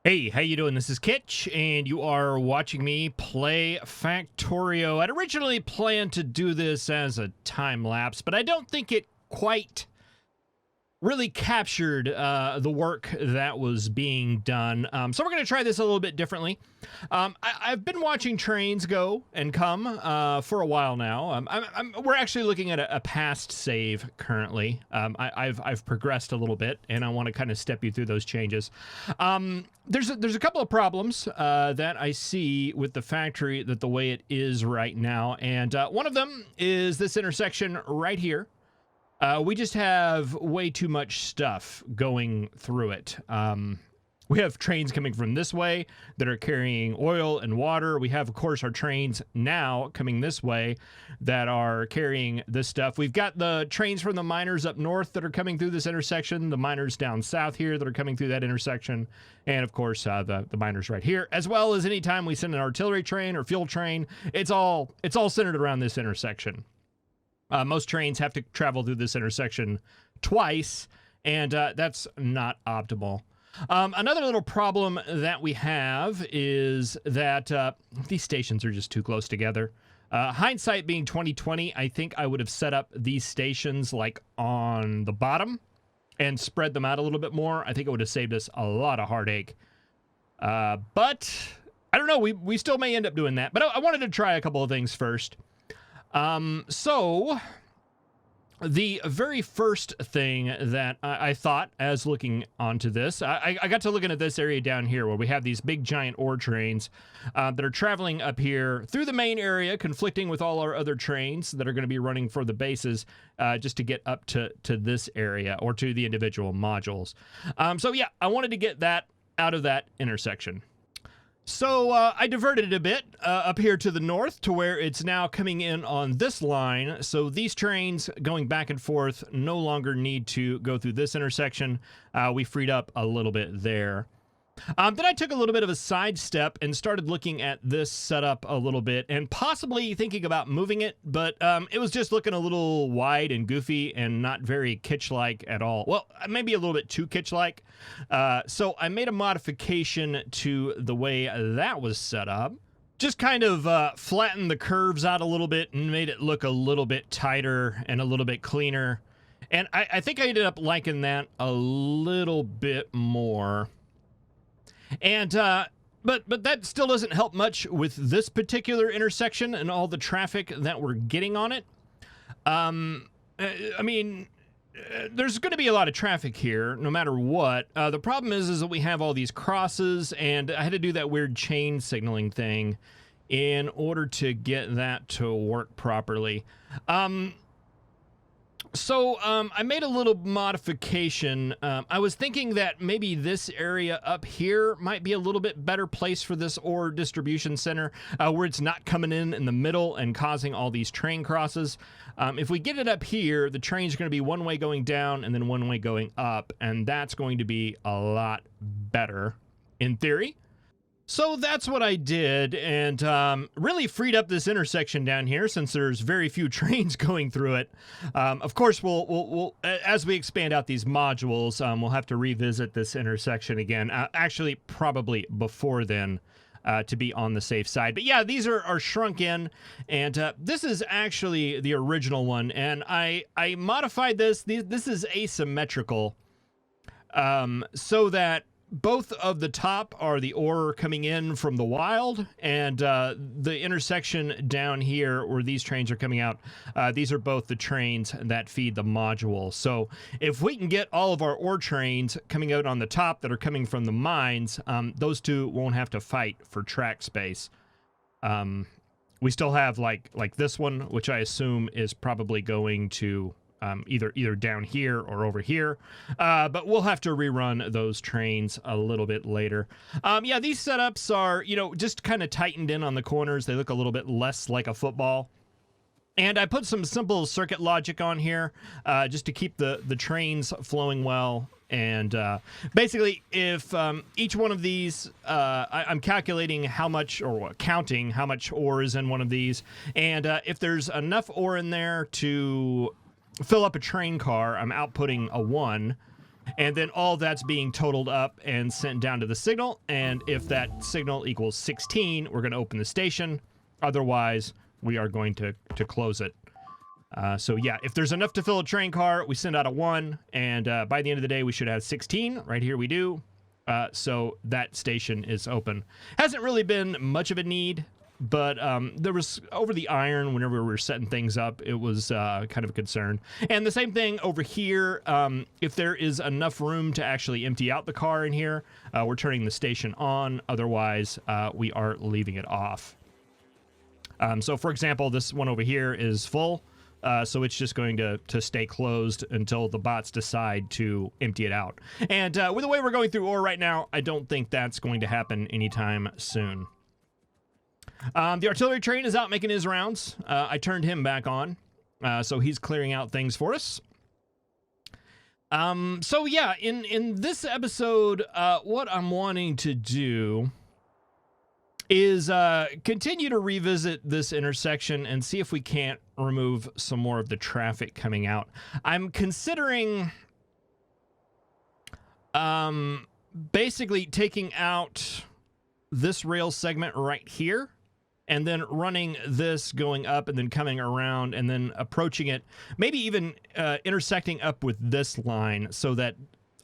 Hey, how you doing? This is Kitch, and you are watching me play Factorio. I'd originally planned to do this as a time lapse, but I don't think it quite really captured the work that was being done. So we're going to try this a little bit differently. I've been watching trains go and come for a while now. We're actually looking at a past save currently. I've progressed a little bit, and I want to kind of step you through those changes. There's a couple of problems that I see with the factory that the way it is right now, and one of them is this intersection right here. We just have way too much stuff going through it. We have trains coming from this way that are carrying oil and water. We have, of course, our trains now coming this way that are carrying this stuff. We've got the trains from the miners up north that are coming through this intersection, the miners down south here that are coming through that intersection, and, of course, the miners right here, as well as anytime we send an artillery train or fuel train, it's all centered around this intersection. Most trains have to travel through this intersection twice, and that's not optimal. Another little problem that we have is that these stations are just too close together. Hindsight being 2020, I think I would have set up these stations like on the bottom and spread them out a little bit more. I think it would have saved us a lot of heartache. But I don't know. We still may end up doing that. But I wanted to try a couple of things first. So the very first thing that I thought as looking onto this, I got to looking at this area down here where we have these big giant ore trains that are traveling up here through the main area, conflicting with all our other trains that are going to be running for the bases just to get up to this area or to the individual modules. So yeah, I wanted to get that out of that intersection. So I diverted it a bit up here to the north to where it's now coming in on this line. So these trains going back and forth no longer need to go through this intersection. We freed up a little bit there. Then I took a little bit of a sidestep and started looking at this setup a little bit and possibly thinking about moving it, but it was just looking a little wide and goofy and not very Kitch-like at all. Well, maybe a little bit too Kitch-like. So I made a modification to the way that was set up. Just kind of flattened the curves out a little bit and made it look a little bit tighter and a little bit cleaner. And I think I ended up liking that a little bit more. And but that still doesn't help much with this particular intersection and all the traffic that we're getting on it. I mean, there's going to be a lot of traffic here no matter what. The problem is that we have all these crosses, and I had to do that weird chain signaling thing in order to get that to work properly. So I made a little modification. I was thinking that maybe this area up here might be a little bit better place for this ore distribution center, where it's not coming in the middle and causing all these train crosses. If we get it up here, the train's going to be one way going down and then one way going up, and that's going to be a lot better in theory. So that's what I did, and really freed up this intersection down here since there's very few trains going through it. Of course, we'll as we expand out these modules, we'll have to revisit this intersection again. Actually, probably before then, to be on the safe side. But yeah, these are shrunk in, and this is actually the original one, and I modified this. This is asymmetrical, so that both of the top are the ore coming in from the wild, and the intersection down here where these trains are coming out, these are both the trains that feed the module. So if we can get all of our ore trains coming out on the top that are coming from the mines, those two won't have to fight for track space. We still have like this one, which I assume is probably going to either down here or over here, but we'll have to rerun those trains a little bit later. Yeah, these setups are, just kind of tightened in on the corners. They look a little bit less like a football. And I put some simple circuit logic on here just to keep the trains flowing well. And basically, if each one of these, I'm calculating how much, or counting how much ore is in one of these. And if there's enough ore in there to fill up a train car, I'm outputting a 1. And then all that's being totaled up and sent down to the signal. And if that signal equals 16, we're going to open the station. Otherwise, we are going to close it. So yeah, if there's enough to fill a train car, we send out a 1. And by the end of the day, we should have 16. Right here we do. So that station is open. Hasn't really been much of a need. But there was, over the iron, whenever we were setting things up, it was kind of a concern. And the same thing over here, if there is enough room to actually empty out the car in here, we're turning the station on. Otherwise, we are leaving it off. So, for example, this one over here is full. So it's just going to stay closed until the bots decide to empty it out. And with the way we're going through ore right now, I don't think that's going to happen anytime soon. The artillery train is out making his rounds. I turned him back on, so he's clearing out things for us. So yeah, in this episode, what I'm wanting to do is continue to revisit this intersection and see if we can't remove some more of the traffic coming out. I'm considering basically taking out this rail segment right here, and then running this going up and then coming around and then approaching it, maybe even intersecting up with this line so that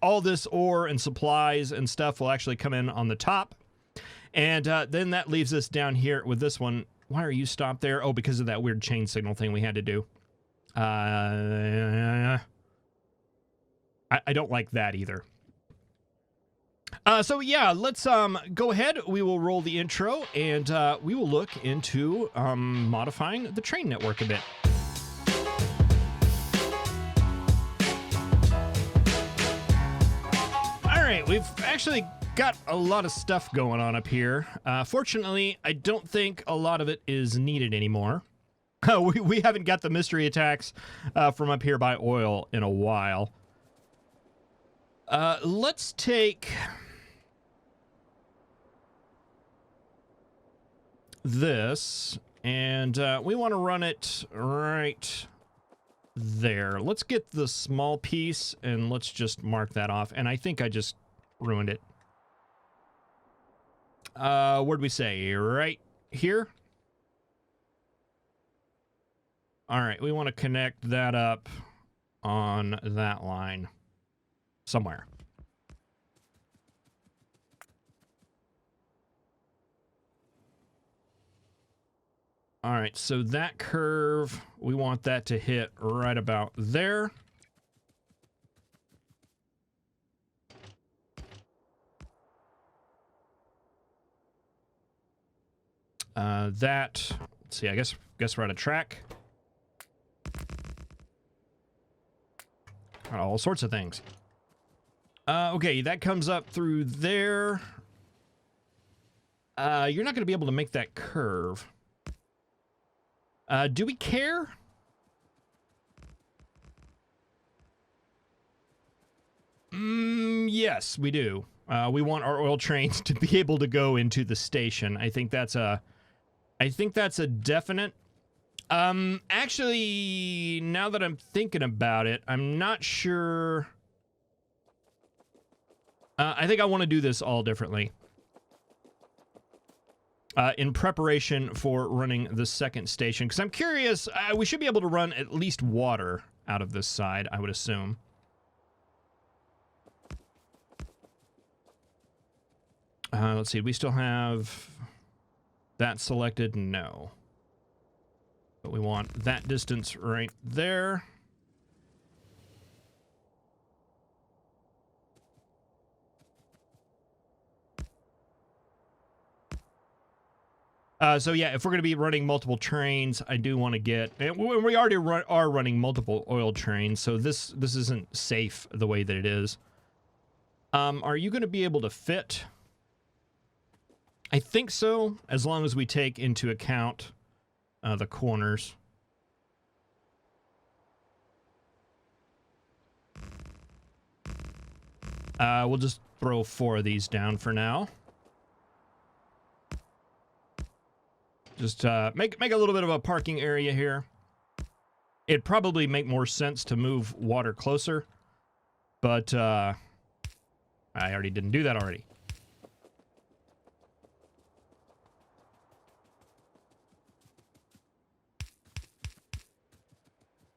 all this ore and supplies and stuff will actually come in on the top. And then that leaves us down here with this one. Why are you stopped there? Oh, because of that weird chain signal thing we had to do. I don't like that either. So yeah, let's go ahead. We will roll the intro, and we will look into modifying the train network a bit. All right, we've actually got a lot of stuff going on up here. Fortunately, I don't think a lot of it is needed anymore. We haven't got the mystery attacks from up here by oil in a while. Let's take this, and we want to run it right there. Let's get the small piece, and let's just mark that off. And I think I just ruined it. Where'd we say? Right here? All right, we want to connect that up on that line somewhere. All right, so that curve, we want that to hit right about there. Let's see, I guess we're out of track. All sorts of things. Okay, that comes up through there. You're not going to be able to make that curve. Do we care? Yes, we do. We want our oil trains to be able to go into the station. I think that's a definite. Actually, now that I'm thinking about it, I'm not sure. I think I want to do this all differently. In preparation for running the second station, because I'm curious, we should be able to run at least water out of this side, I would assume. Let's see, we still have that selected? No. But we want that distance right there. So yeah, if we're going to be running multiple trains, I do want to get... We already are running multiple oil trains, so this isn't safe the way that it is. Are you going to be able to fit? I think so, as long as we take into account the corners. We'll just throw 4 of these down for now. Just make a little bit of a parking area here. It'd probably make more sense to move water closer. but I already didn't do that already.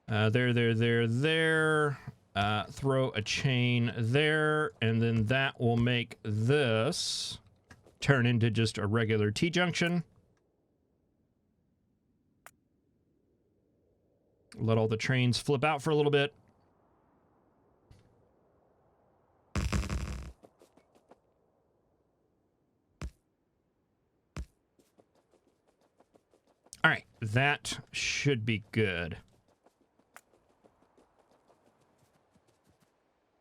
There. Throw a chain there, and then that will make this turn into just a regular T-junction. Let all the trains flip out for a little bit. All right, that should be good.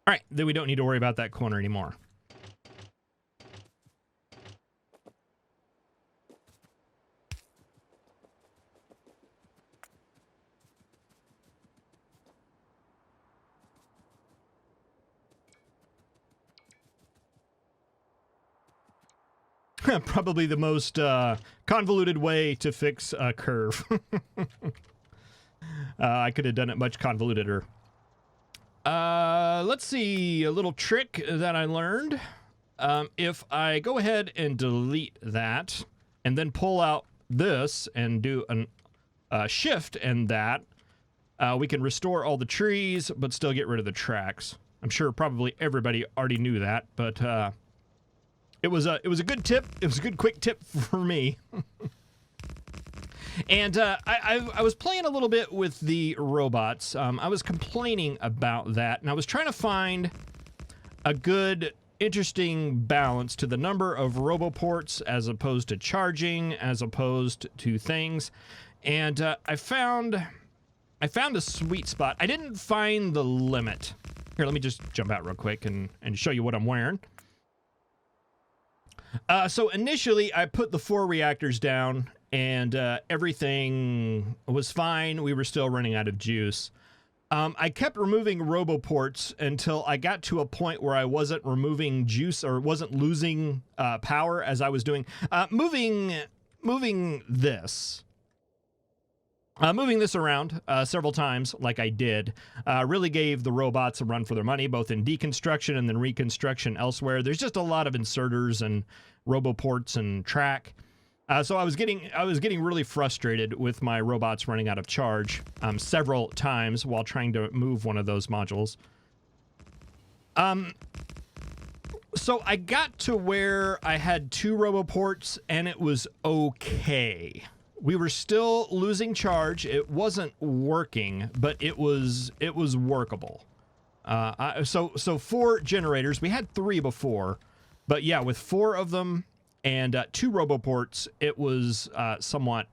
All right, then we don't need to worry about that corner anymore. Probably the most convoluted way to fix a curve. I could have done it much convoluteder. Let's see, a little trick that I learned. If I go ahead and delete that, and then pull out this and do a shift and that, we can restore all the trees, but still get rid of the tracks. I'm sure probably everybody already knew that, but it was a good tip. It was a good quick tip for me. And I was playing a little bit with the robots. I was complaining about that, and I was trying to find a good, interesting balance to the number of roboports as opposed to charging, as opposed to things. And I found a sweet spot. I didn't find the limit. Here, let me just jump out real quick and show you what I'm wearing. So initially, I put the 4 reactors down, and everything was fine. We were still running out of juice. I kept removing roboports until I got to a point where I wasn't removing juice or wasn't losing power as I was doing. Moving this around several times, like I did, really gave the robots a run for their money, both in deconstruction and then reconstruction elsewhere. There's just a lot of inserters and roboports and track. So I was getting really frustrated with my robots running out of charge several times while trying to move one of those modules. So I got to where I had 2 roboports and it was okay. We were still losing charge. It wasn't working, but it was workable. So 4 generators. We had 3 before, but yeah, with 4 of them and 2 roboports, it was somewhat.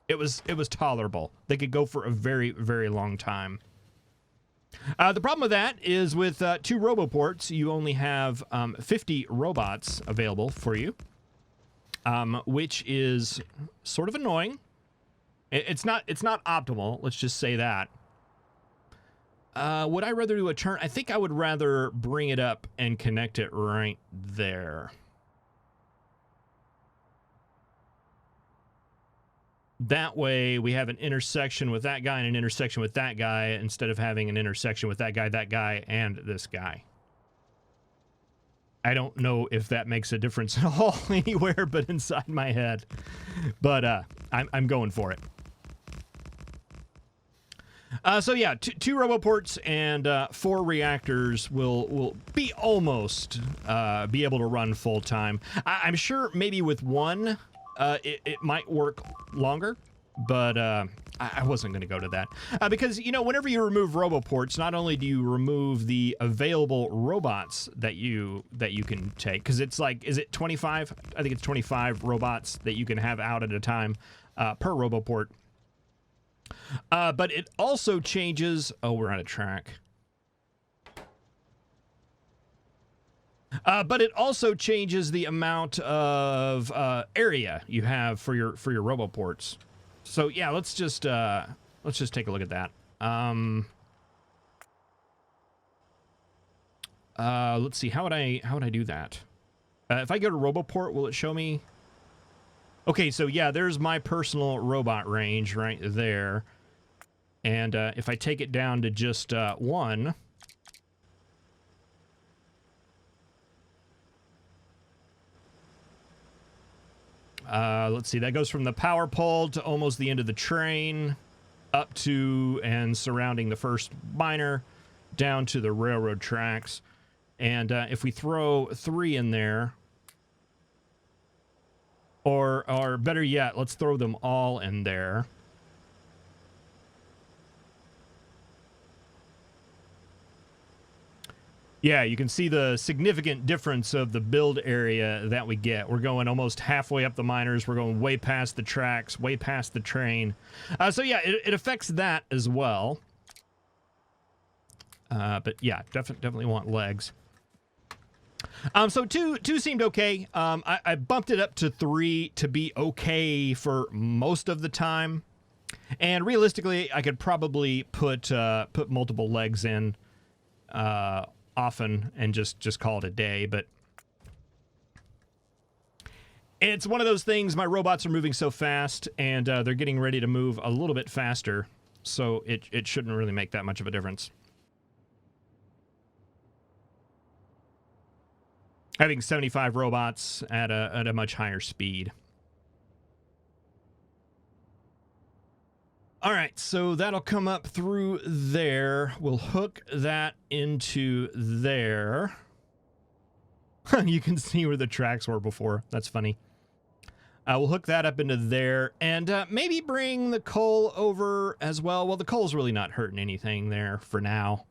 It was tolerable. They could go for a very, very long time. The problem with that is with 2 roboports, you only have 50 robots available for you. Which is sort of annoying. It's not optimal, let's just say that. Would I rather do a turn? I think I would rather bring it up and connect it right there. That way we have an intersection with that guy and an intersection with that guy instead of having an intersection with that guy, and this guy. I don't know if that makes a difference at all anywhere but inside my head. But I'm going for it. So yeah, 2 roboports and 4 reactors will be almost be able to run full time. I'm sure maybe with 1 it might work longer, but I wasn't going to go to that because, you know, whenever you remove roboports, not only do you remove the available robots that you can take, because it's like, is it 25? I think it's 25 robots that you can have out at a time per roboport. But it also changes. Oh, we're on a track. But it also changes the amount of area you have for your roboports. So yeah, let's just take a look at that. Let's see, how would I do that? If I go to Roboport, will it show me? Okay, so yeah, there's my personal robot range right there. And if I take it down to just 1, Let's see, that goes from the power pole to almost the end of the train, up to and surrounding the first miner, down to the railroad tracks. And if we throw 3 in there, or better yet, let's throw them all in there. Yeah, you can see the significant difference of the build area that we get. We're going almost halfway up the miners. We're going way past the tracks, way past the train. So yeah, it affects that as well. But yeah, definitely want legs. So two seemed okay. I bumped it up to 3 to be okay for most of the time. And realistically, I could probably put multiple legs in often and just call it a day, but it's one of those things. My robots are moving so fast, and they're getting ready to move a little bit faster, so it shouldn't really make that much of a difference. Having 75 robots at a much higher speed. All right, so that'll come up through there. We'll hook that into there. You can see where the tracks were before. That's funny. We'll hook that up into there, and maybe bring the coal over as well. Well, the coal's really not hurting anything there for now.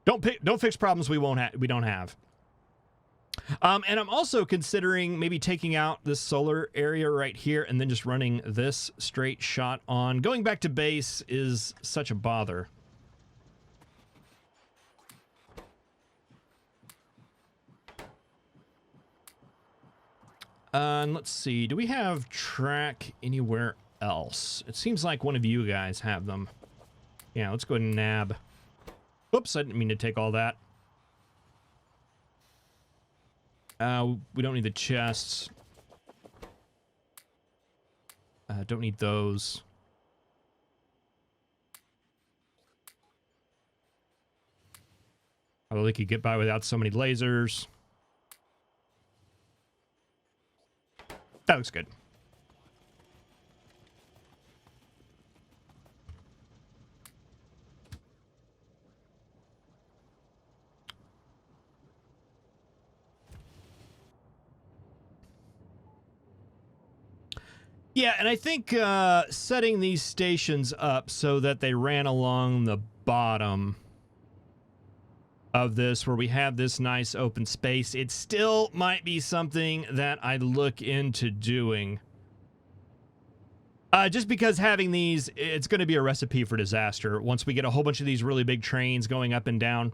Don't fix problems we don't have. And I'm also considering maybe taking out this solar area right here and then just running this straight shot on. Going back to base is such a bother. And let's see, do we have track anywhere else? It seems like one of you guys have them. Yeah, let's go ahead and nab. Oops, I didn't mean to take all that. We don't need the chests. Don't need those. Probably could get by without so many lasers. That looks good. Yeah, and I think setting these stations up so that they ran along the bottom of this, where we have this nice open space, it still might be something that I'd look into doing. Just because having these, it's going to be a recipe for disaster once we get a whole bunch of these really big trains going up and down.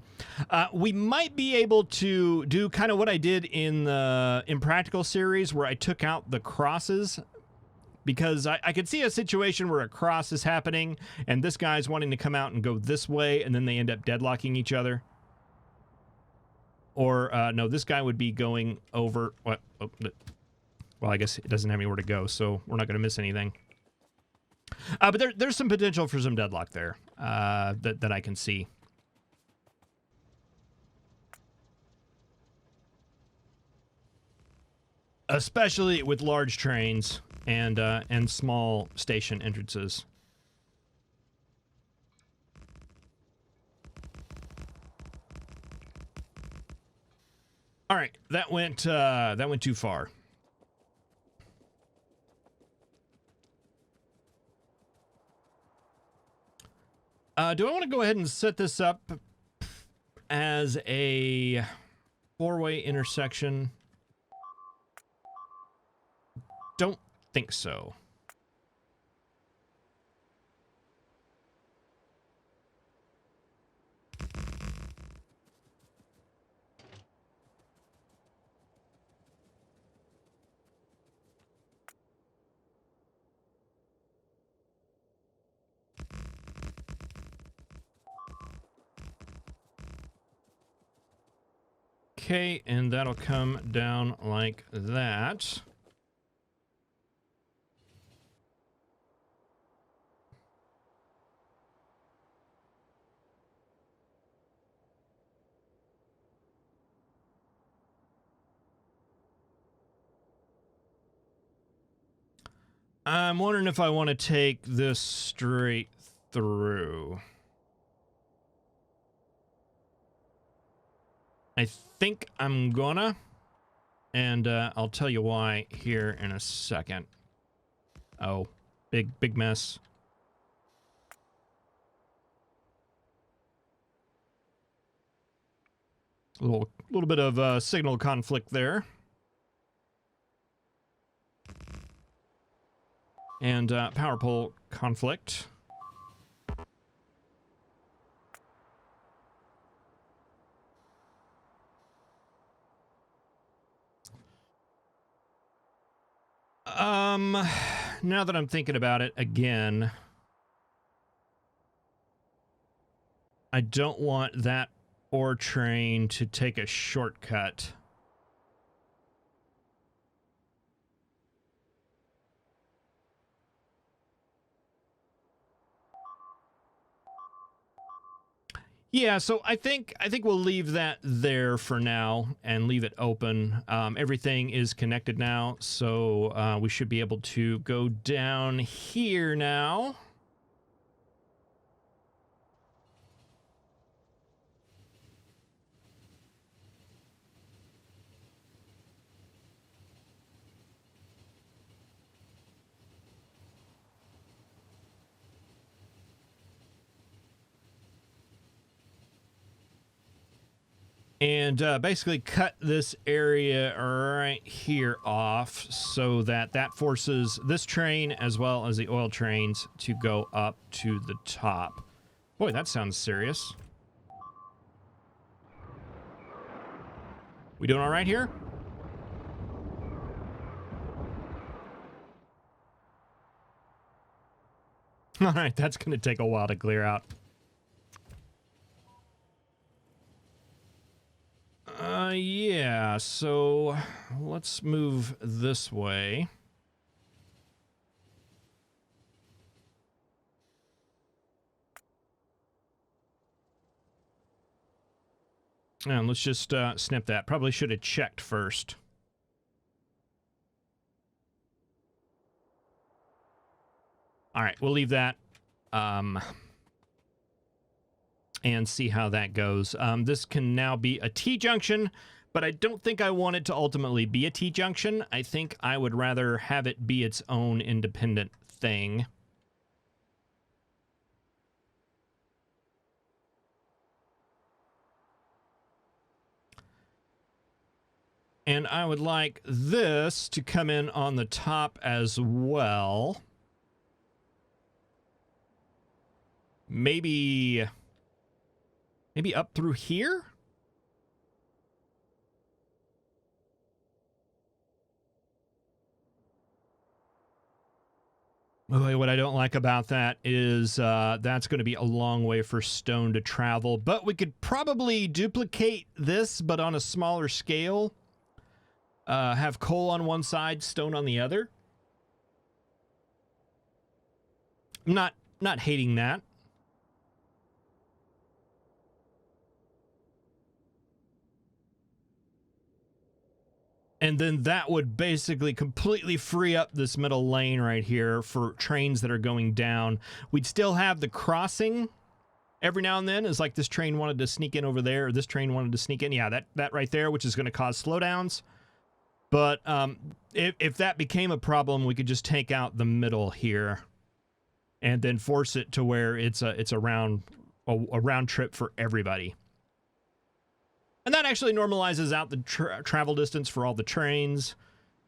We might be able to do kind of what I did in the Impractical series, where I took out the crosses, because I could see a situation where a cross is happening and this guy's wanting to come out and go this way, and then they end up deadlocking each other. Or, no, this guy would be going over... What? Oh, well, I guess it doesn't have anywhere to go, so we're not going to miss anything. But there's some potential for some deadlock there that I can see. Especially with large trains and small station entrances. All right, that went too far. Do I want to go ahead and set this up as a 4-way intersection? Don't think so. Okay, and that'll come down like that. I'm wondering if I want to take this straight through. I think I'm gonna, and I'll tell you why here in a second. Oh, big mess. A little bit of signal conflict there. And power pole conflict. Now that I'm thinking about it again, I don't want that ore train to take a shortcut. Yeah, so I think we'll leave that there for now and leave it open. Everything is connected now, so we should be able to go down here now. And basically cut this area right here off so that that forces this train as well as the oil trains to go up to the top. Boy, that sounds serious. We doing all right here? All right, that's going to take a while to clear out. Yeah, so let's move this way. And let's just snip that. Probably should have checked first. All right, we'll leave that. And see how that goes. This can now be a T-junction, but I don't think I want it to ultimately be a T-junction. I think I would rather have it be its own independent thing. And I would like this to come in on the top as well. Maybe up through here? Oh, what I don't like about that is that's going to be a long way for stone to travel. But we could probably duplicate this, but on a smaller scale. Have coal on one side, stone on the other. I'm not hating that. And then that would basically completely free up this middle lane right here for trains that are going down. We'd still have the crossing every now and then. Is like this train wanted to sneak in over there, or this train wanted to sneak in. Yeah, that right there, which is going to cause slowdowns. But if that became a problem, we could just take out the middle here and then force it to where it's a round trip for everybody. And that actually normalizes out the travel distance for all the trains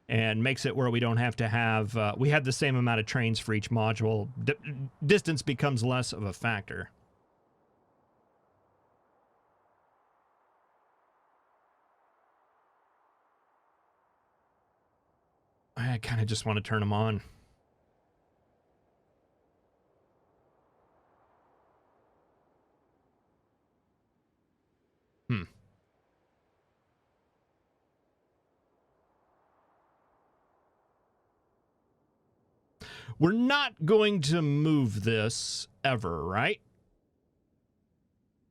and makes it where we don't have to have... we have the same amount of trains for each module. Distance becomes less of a factor. I kind of just want to turn them on. We're not going to move this ever, right?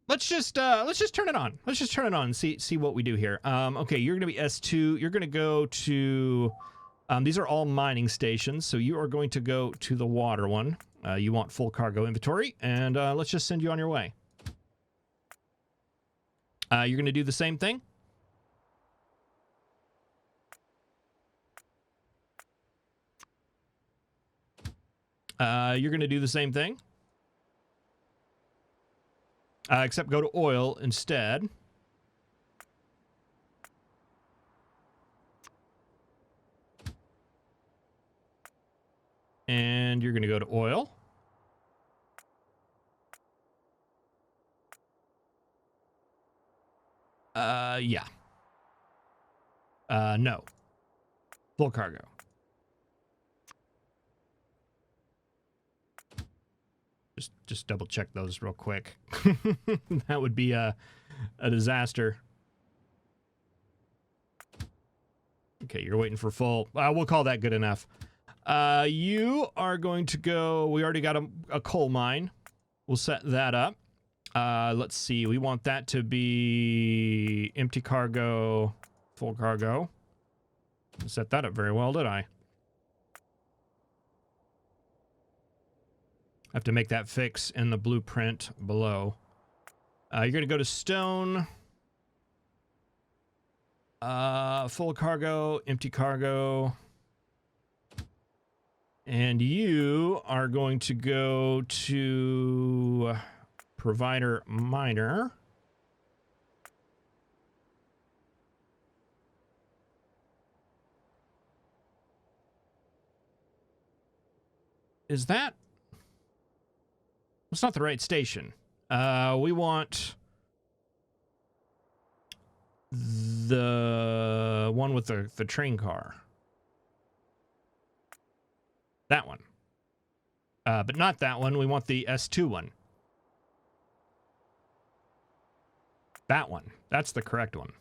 Let's just turn it on. Let's just turn it on and see what we do here. Okay, you're going to be S2. You're going to go to These are all mining stations, so you are going to go to the water one. You want full cargo inventory, and let's just send you on your way. You're going to do the same thing? You're going to do the same thing? Except go to oil instead. And you're going to go to oil. Yeah. No. Full cargo. Just double check those real quick. That would be a disaster. Okay, you're waiting for full. We'll call that good enough. You are going to go. We already got a coal mine. We'll set that up. Let's see. We want that to be empty cargo, full cargo. Set that up very well, did I? I have to make that fix in the blueprint below. You're going to go to stone. Full cargo, empty cargo. And you are going to go to provider miner. Is that? It's not the right station. We want the one with the train car. That one. But not that one. We want the S2 one. That one. That's the correct one.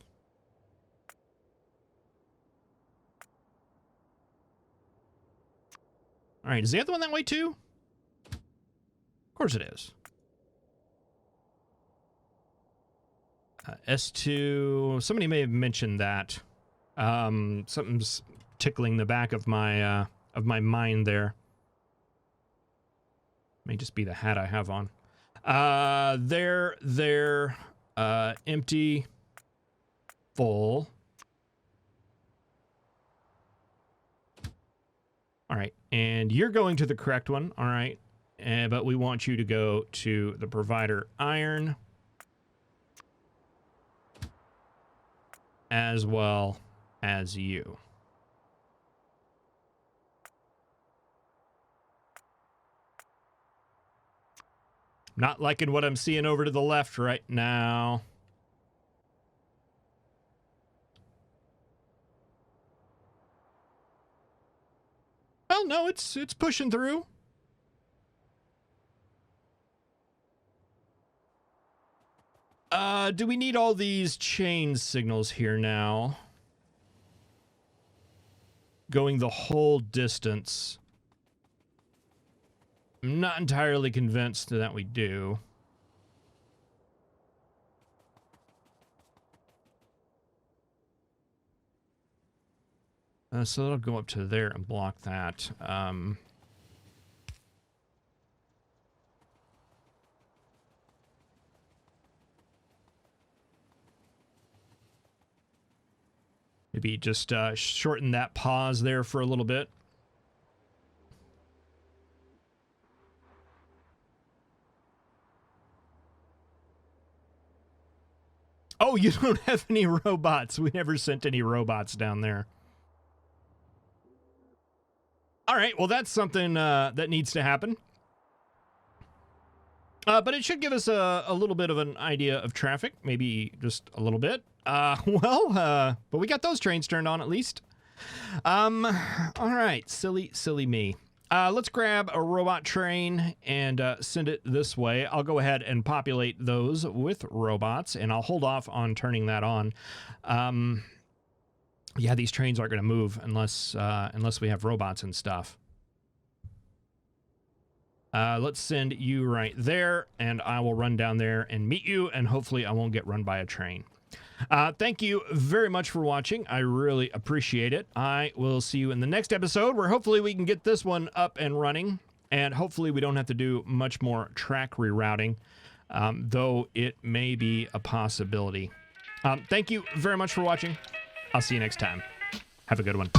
All right. Is the other one that way too? Of course it is. S2. Somebody may have mentioned that. Something's tickling the back of my mind there. May just be the hat I have on. There. Empty. Full. All right. And you're going to the correct one. All right. But we want you to go to the provider iron as well as you. Not liking what I'm seeing over to the left right now. Well, no, it's pushing through. Do we need all these chain signals here now? Going the whole distance. I'm not entirely convinced that we do. So it'll go up to there and block that. Maybe just shorten that pause there for a little bit. Oh, you don't have any robots. We never sent any robots down there. All right, well, that's something that needs to happen. But it should give us a little bit of an idea of traffic, maybe just a little bit. But we got those trains turned on at least. All right, silly me. Let's grab a robot train and send it this way. I'll go ahead and populate those with robots, and I'll hold off on turning that on. Yeah, these trains aren't going to move unless we have robots and stuff. Let's send you right there, and I will run down there and meet you, and hopefully I won't get run by a train. Thank you very much for watching. I really appreciate it. I will see you in the next episode where hopefully we can get this one up and running, and hopefully we don't have to do much more track rerouting, though it may be a possibility. Thank you very much for watching. I'll see you next time. Have a good one.